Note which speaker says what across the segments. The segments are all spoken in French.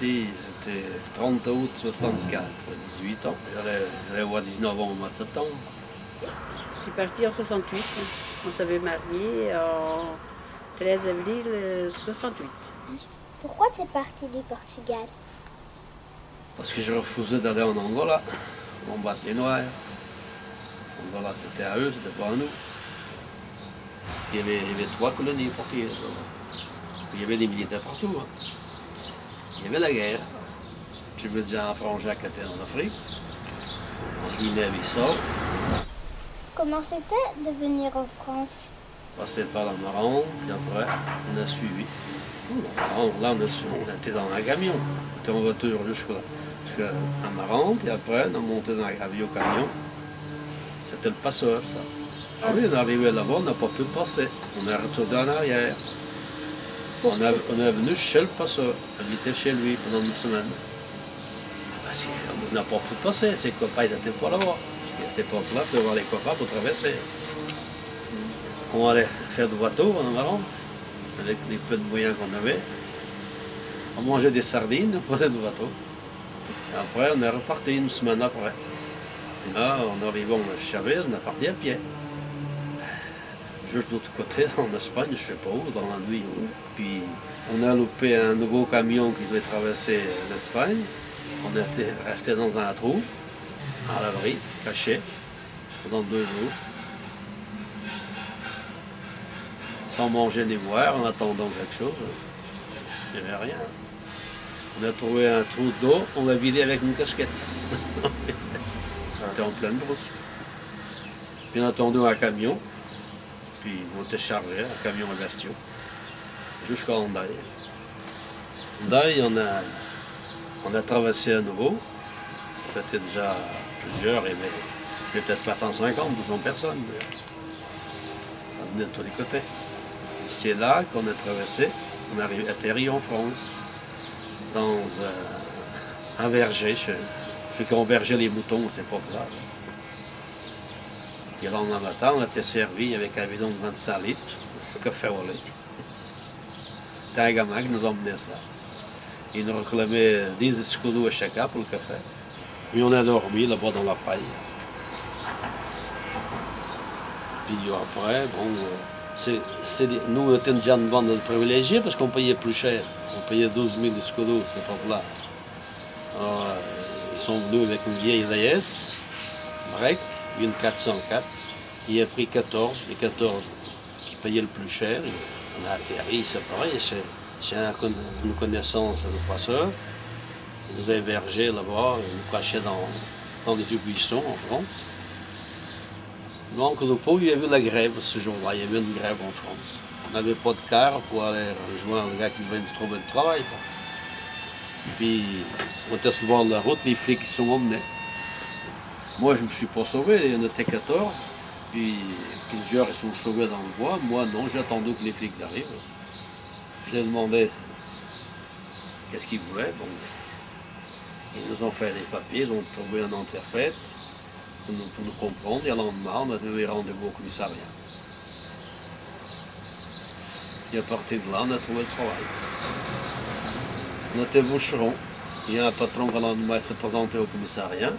Speaker 1: parti, c'était 30 août 64, 18 ans. J'allais avoir 19 ans au mois de septembre.
Speaker 2: Je suis partie en 68. On s'avait marié en 13 avril 68.
Speaker 3: Pourquoi tu es parti du Portugal?
Speaker 1: Parce que je refusais d'aller en Angola, combattre les Noirs. Angola, c'était à eux, c'était pas à nous. Parce qu'il y avait 3 colonies portugaises. Il y avait des militaires partout. Hein. Il y avait la guerre. Je veux dire, en Franjac était en Afrique, en Guinée-Bissau.
Speaker 3: Comment c'était de venir en France?
Speaker 1: Passé par la Marande, et après, on a suivi. Là, on était dans un camion. On était en voiture jusqu'à Marande, et après, on a monté dans un vieux camion. C'était le passeur, ça. Ah oui, on est arrivé là-bas, on n'a pas pu passer. On est retourné en arrière. On est venu chez le passeur, habiter chez lui pendant une semaine. On n'a pas pu passer, ses copains n'étaient pas là-bas. Parce qu'à cette époque-là, il faut avoir les copains pour traverser. On allait faire du bateau en Marande, avec les peu de moyens qu'on avait. On mangeait des sardines, on faisait du bateau. Et après, on est reparti une semaine après. Et là, en arrivant à Chavez, on est parti à pied. Juste de l'autre côté, en Espagne, je ne sais pas où, dans la nuit. Puis on a loupé un nouveau camion qui devait traverser l'Espagne. On était resté dans un trou, à l'abri, caché, pendant 2 jours. Sans manger ni boire, en attendant quelque chose. Il n'y avait rien. On a trouvé un trou d'eau, on l'a vidé avec une casquette. On était en pleine brousse. Puis on a attendu un camion. Puis on était chargé, un camion à Bastion, jusqu'à Hendaye. Hendaye, on a traversé à nouveau. C'était déjà plusieurs, il y avait peut-être pas 150, 200 personnes. Ça venait de tous les côtés. Et c'est là qu'on a traversé, on est atterri en France, dans un verger, ceux qui ont bergé les moutons à cette époque-là. Puis le lendemain matin, on était servi avec un bidon de 25 litres, café au lait. C'était un gamin qui nous emmenait ça. Il nous réclamait 10 escudos à chacun pour le café. Puis on a dormi là-bas dans la paille. Puis après, nous on était déjà une bande de privilégiés parce qu'on payait plus cher. On payait 12 000 escudos, c'est pas là. Alors, ils sont venus avec une vieille DS, break, une 404. Il a pris 14, les 14 qui payaient le plus cher. On a atterri, c'est pareil, c'est une connaissance de passeur. Il nous a hébergés là-bas, il nous cachait dans des buissons en France. Donc, le pauvre, il y avait la grève ce jour-là, il y avait une grève en France. On n'avait pas de car pour aller rejoindre le gars qui venait de trouver le travail. Puis, on était sur le bord de la route, les flics qui sont emmenés. Moi, je ne me suis pas sauvé, il y en était 14. Puis plusieurs ils sont sauvés dans le bois. Moi, non, j'attendais que les flics arrivent. Je leur demandais qu'est-ce qu'ils voulaient. Bon, ils nous ont fait des papiers, ils ont trouvé un interprète pour nous comprendre. Et le lendemain, on a donné rendez-vous au commissariat. Et à partir de là, on a trouvé le travail. On était boucheron. Il y a un patron qui, le lendemain, s'est présenté au commissariat.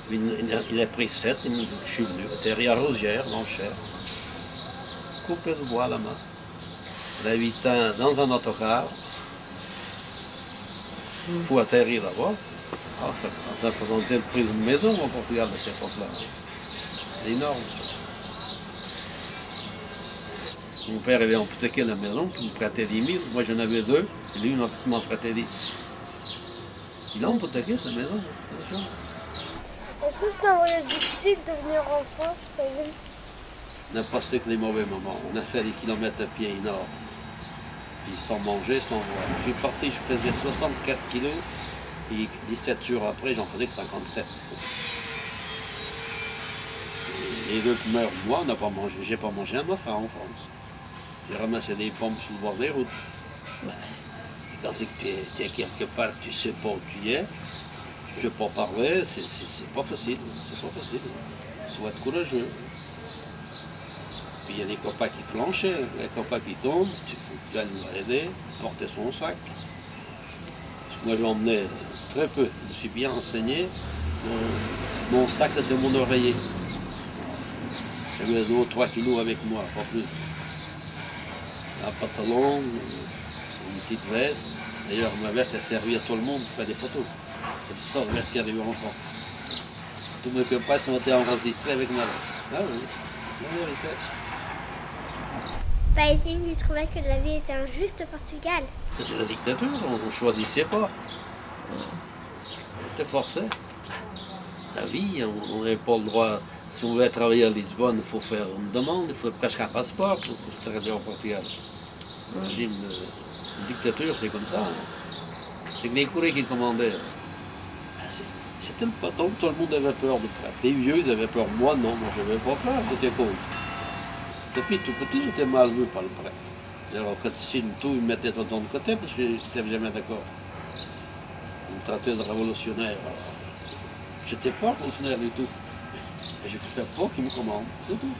Speaker 1: Il a pris 7, je suis venu, atterri à Rosière, dans le Cher. Coupé de bois à la main. Il a 8 ans dans un autocar. Pour atterrir là-bas. Ah, ça représentait le prix d'une maison au Portugal à cette époque-là. C'est énorme, ça. Mon père avait hypothéqué la maison, puis il me prêtait 10 000. Moi, j'en avais 2, et lui, il m'en prêtait 10. Il a hypothéqué sa maison, bien sûr.
Speaker 3: Est-ce que c'est un voyage difficile de venir en France, par exemple?
Speaker 1: On a passé que des mauvais moments. On a fait des kilomètres à pied énormes. Puis sans manger, sans boire. Je suis parti, je pesais 64 kilos. Et 17 jours après, j'en faisais que 57. Et les 2 premiers mois, on n'a pas mangé. J'ai pas mangé un muffin en France. J'ai ramassé des pommes sur le bord des routes. Ben, c'est quand tu es quelque part que tu ne sais pas où tu es. Je ne sais pas parler, c'est pas facile. C'est pas facile. Il faut être courageux. Puis il y a des copains qui flanchaient, des copains qui tombent, il faut que tu ailles aider, porter son sac. Moi, j'emmenais très peu. Je me suis bien enseigné. Mon sac, c'était mon oreiller. J'avais 2 ou 3 kilos avec moi, pas plus. Un pantalon, une petite veste. D'ailleurs, ma veste a servi à tout le monde pour faire des photos. C'est le seul veste qui arrive en France. Tous mes copains ont été enregistrés avec ma veste. Ah oui, la vérité.
Speaker 3: Bah, Étienne, tu trouvais que la vie était injuste au Portugal?
Speaker 1: C'était la dictature, on ne choisissait pas. On était forcé. La vie, on n'avait pas le droit. Si on voulait travailler à Lisbonne, il faut faire une demande, il faut presque un passeport pour se travailler au Portugal. Le régime de dictature, c'est comme ça. C'est que les courriers qui commandaient. C'était le patron, tout le monde avait peur du prêtre. Les vieux, ils avaient peur. Moi, non, moi, je n'avais pas peur, j'étais contre. Depuis tout petit, j'étais mal vu par le prêtre. Alors, quand il signe tout, il me mettait tout de côté parce que je n'étais jamais d'accord. Il me traitait de révolutionnaire. J'étais pas révolutionnaire du tout. Je ne voulais pas qu'il me commande, c'est tout.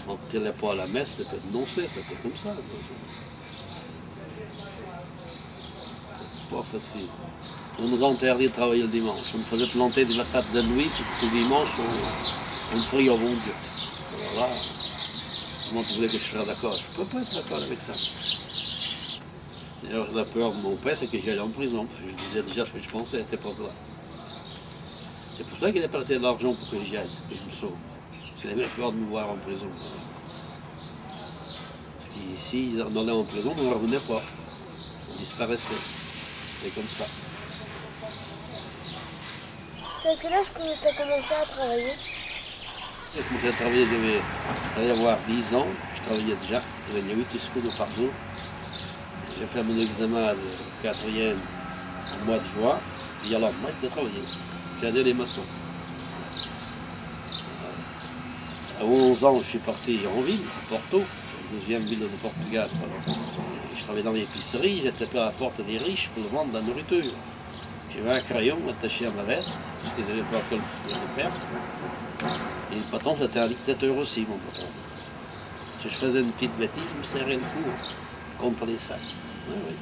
Speaker 1: On n'allait pas à la messe, c'était dénoncé, c'était comme ça. C'était pas facile. On nous a interdit de travailler le dimanche. On me faisait planter des patates de nuit, tout le dimanche, on prie au bon Dieu. Alors là, comment tu voulais que je serais d'accord? Je ne peux pas être d'accord avec ça. D'ailleurs, la peur de mon père, c'est que j'allais en prison. Je disais déjà ce que je pensais à cette époque-là. C'est pour ça qu'il a prêté de l'argent pour que j'y aille, que je me sauve. Parce qu'il avait peur de me voir en prison. Parce qu'ici, on allait en prison, on ne revenait pas. On disparaissait. C'est comme ça.
Speaker 3: C'est à quel âge que tu as commencé à travailler?
Speaker 1: J'ai commencé à travailler, j'allais avoir 10 ans. Je travaillais déjà. J'avais 8 secondes par jour. J'ai fait mon examen de 4e au mois de juin. Et alors, moi, j'étais travaillé. J'ai aidé les maçons. À 11 ans, je suis parti en ville, à Porto, c'est la deuxième ville de Portugal. Alors, je travaillais dans l'épicerie, j'étais à la porte des riches pour vendre de la nourriture. J'avais un crayon attaché à ma veste, parce qu'ils avaient peur que le perte. Et le patron, c'était un dictateur aussi, mon patron. Si je faisais une petite bêtise, il me serrait le cou contre les sacs. Oui, oui.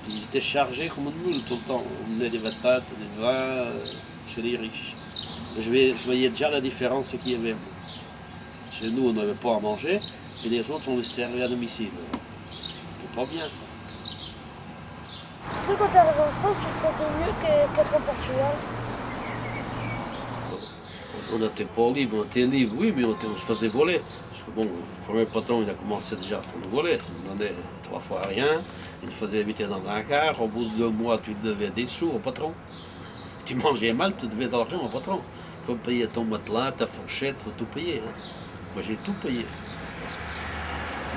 Speaker 1: Il était chargé comme une moule tout le temps. On menait des patates, des vins chez les riches. Je voyais déjà la différence qu'il y avait. Chez nous, on n'avait pas à manger, et les autres, on les servait à domicile. C'est pas bien, ça.
Speaker 3: Est-ce que quand tu arrives en France, tu te sentais mieux qu'être au Portugal?
Speaker 1: On n'était pas libre, on était libre, oui, mais on se faisait voler. Parce que bon, le premier patron, il a commencé déjà pour nous voler. Il nous donnait 3 fois rien, il nous faisait habiter dans un car. Au bout de 2 mois, tu devais des sous au patron. Tu mangeais mal, tu devais de l'argent au patron. Il faut payer ton matelas, ta fourchette, il faut tout payer. Hein. Moi, j'ai tout payé.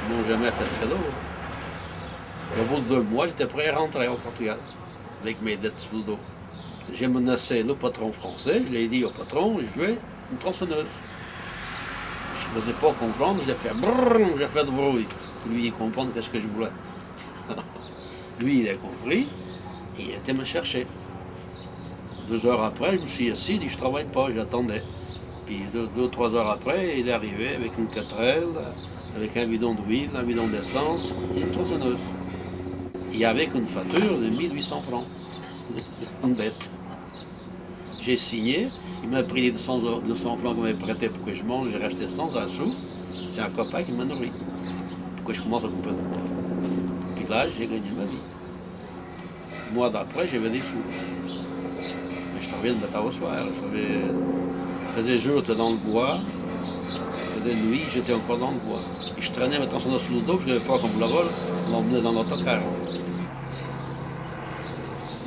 Speaker 1: Ils m'ont jamais fait de cadeau. Hein. Et au bout de 2 mois, j'étais prêt à rentrer au Portugal, avec mes dettes sous le dos. J'ai menacé le patron français, je l'ai dit au patron, je veux une tronçonneuse. Je ne faisais pas comprendre, j'ai fait brrrr, j'ai fait de bruit, pour lui comprendre qu'est-ce que je voulais. Lui, il a compris, et il était me chercher. 2 heures après, je me suis assis, il dit je ne travaille pas, j'attendais. Puis 2 ou 3 heures après, il est arrivé avec une 4L, avec un bidon d'huile, un bidon d'essence et une tronçonneuse. Et avec une facture de 1800 francs. Une bête. J'ai signé, il m'a pris les 200 francs qu'il m'avait prêté pour que je mange, j'ai racheté 100 un sou. C'est un copain qui m'a nourri. Pour que je commence à couper de bois. Puis là, j'ai gagné ma vie. Le mois d'après, j'avais des sous. Mais je travaillais de matin au soir. Il faisait jour, j'étais dans le bois. Il faisait nuit, j'étais encore dans le bois. Et je traînais ma tronçonneuse sous le dos, je n'avais pas comme la vol, on l'emmenait dans l'autocar.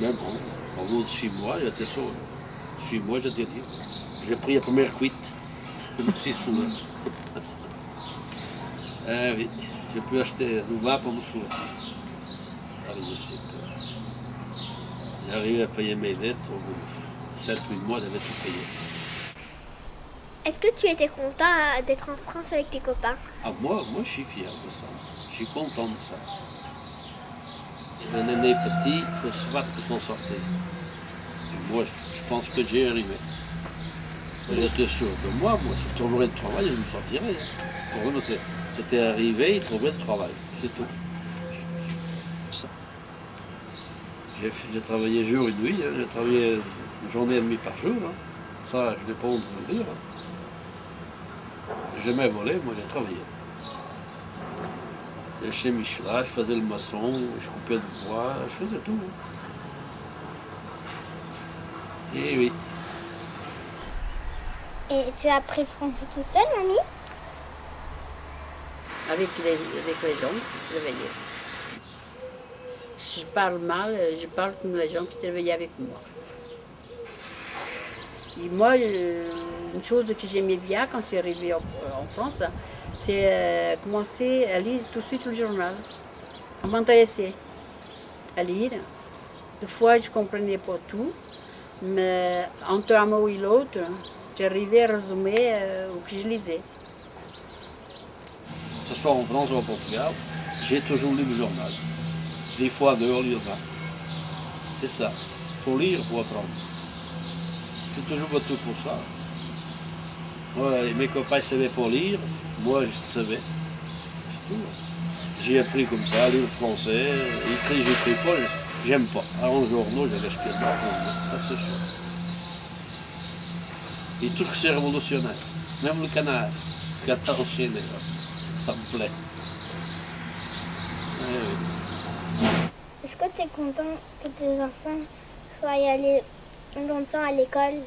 Speaker 1: Mais bon, au bout de 6 mois, j'étais sauvé. 6 mois, j'étais libre. J'ai pris la première cuite. Je me suis sauvé. Oui, j'ai pu acheter du vin pour me sauver. J'ai arrivé à payer mes dettes. Au bout de 7-8 mois, j'avais tout payé.
Speaker 3: Est-ce que tu étais content d'être en France avec tes copains?
Speaker 1: Ah, moi, je suis fier de ça. Je suis content de ça. Un aîné petit, il faut se battre pour s'en sortir. Et moi, je pense que j'ai arrivé. J'étais sûr de moi, si je trouverais le travail, je me sortirais. Le problème, c'était arrivé, il trouvait le travail. C'est tout. Ça. J'ai travaillé jour et nuit, hein. J'ai travaillé une journée et demie par jour. Hein. Ça, je n'ai pas honte de le dire. Hein. J'aimais voler, moi j'ai travaillé. Chez Michelin, je faisais le maçon, je coupais le bois, je faisais tout. Hein. Et oui.
Speaker 3: Et tu as appris le français toute seule, mamie?
Speaker 2: Avec les gens qui se réveillaient. Si je parle mal, je parle comme les gens qui se réveillaient avec moi. Et moi, une chose que j'aimais bien quand je suis arrivée en France, c'est commencer à lire tout de suite le journal. À m'intéresser à lire. Des fois, je ne comprenais pas tout, mais entre un mot et l'autre, j'arrivais à résumer ce que je lisais.
Speaker 1: Que ce soit en France ou au Portugal, j'ai toujours lu le journal. Des fois dehors, lire là. C'est ça. Il faut lire pour apprendre. C'est toujours battu pour ça. Moi, mes copains ne savaient pas lire, moi je savais. C'est tout. J'ai appris comme ça, à lire le français, écrit, j'écris pas, j'aime pas. Alors en journaux, je respire pas, ça c'est sûr. Et tout ce que c'est révolutionnaire, même le canard, enchaîné, ça me plaît.
Speaker 3: Est-ce que tu es content que tes enfants soient allés longtemps à l'école?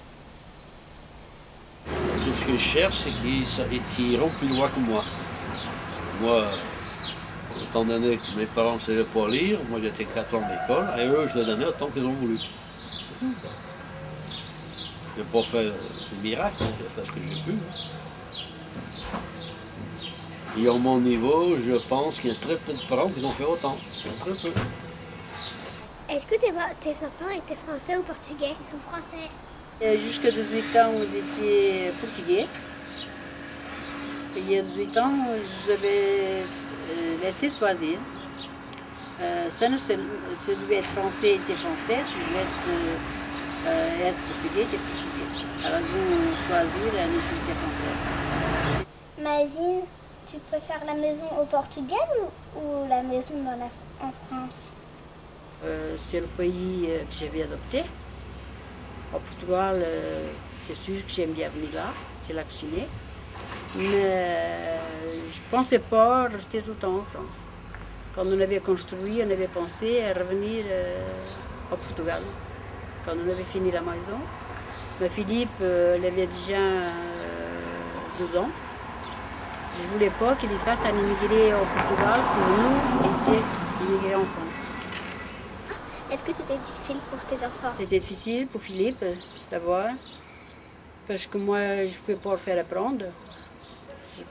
Speaker 1: Tout ce que je cherche, c'est qu'ils iront plus loin que moi. Parce que moi, étant donné que mes parents ne savaient pas lire, moi j'étais 4 ans à l'école, et eux, je les donnais autant qu'ils ont voulu. Je n'ai pas fait de miracle, hein, j'ai fait ce que j'ai pu. Et à mon niveau, je pense qu'il y a très peu de parents qui ont fait autant. Très peu.
Speaker 3: Est-ce que tes enfants étaient français ou portugais? Ils sont français.
Speaker 2: Jusqu'à 18 ans, ils étaient portugais. Et il y a 18 ans, je vais laisser choisir. Si je devais être français, était français. Si je devais être portugais, était portugais. Alors, ils ont choisi la nationalité française.
Speaker 3: Imagine, tu préfères la maison au Portugal ou la maison en France?
Speaker 2: C'est le pays que j'avais adopté. Au Portugal, c'est sûr que j'aime bien venir là, c'est là que je suis née. Mais je ne pensais pas rester tout le temps en France. Quand on avait construit, on avait pensé à revenir au Portugal. Quand on avait fini la maison. Mais Philippe, il avait déjà 12 ans. Je ne voulais pas qu'il fasse un immigré au Portugal pour nous, était immigré en France.
Speaker 3: Est-ce que c'était difficile pour tes enfants?
Speaker 2: C'était difficile pour Philippe d'abord, parce que moi, je ne pouvais pas le faire apprendre.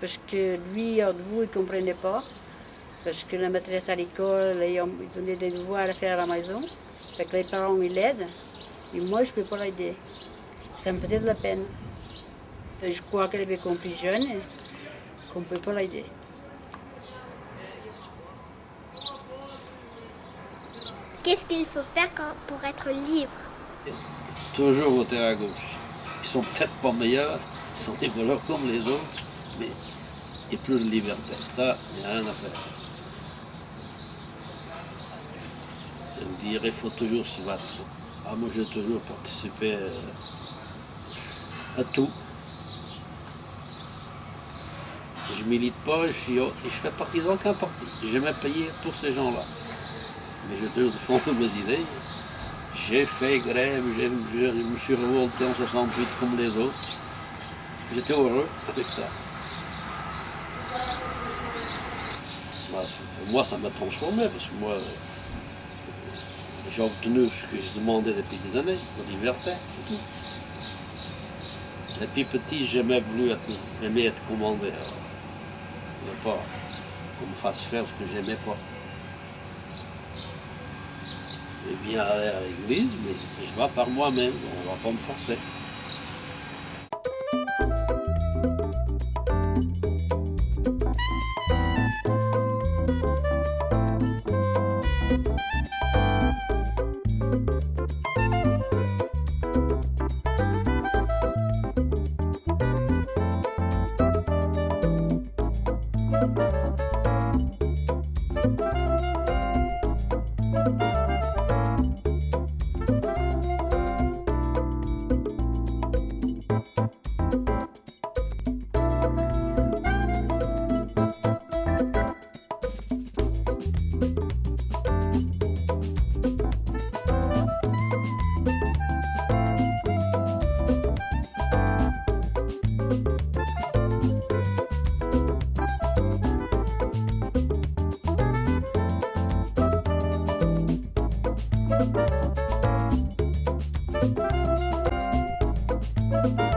Speaker 2: Parce que lui, en debout, il ne comprenait pas. Parce que la maîtresse à l'école, ils donnaient des devoirs à faire à la maison. Fait que les parents, ils l'aident. Et moi, je ne pouvais pas l'aider. Ça me faisait de la peine. Et je crois qu'elle avait compris jeune qu'on ne pouvait pas l'aider.
Speaker 3: Qu'est-ce qu'il faut faire pour être libre?
Speaker 1: Toujours voter à gauche. Ils sont peut-être pas meilleurs, ils sont des voleurs comme les autres, mais il y a plus de liberté. Ça, il n'y a rien à faire. Je me dirais, il faut toujours se battre. Ah, moi, j'ai toujours participé à tout. Je milite pas, je fais partie d'aucun parti. J'ai jamais payé pour ces gens-là. Mais j'ai toujours défendu mes idées. J'ai fait grève, je me suis révolté en 68 comme les autres. J'étais heureux avec ça. Moi, ça m'a transformé parce que moi, j'ai obtenu ce que je demandais depuis des années, la liberté, c'est tout. Depuis petit, j'ai jamais voulu être commandé. Je ne veux pas qu'on me fasse faire ce que j'aimais pas. Je viens aller à l'église, mais je vais par moi-même, on ne va pas me forcer.
Speaker 3: Bye.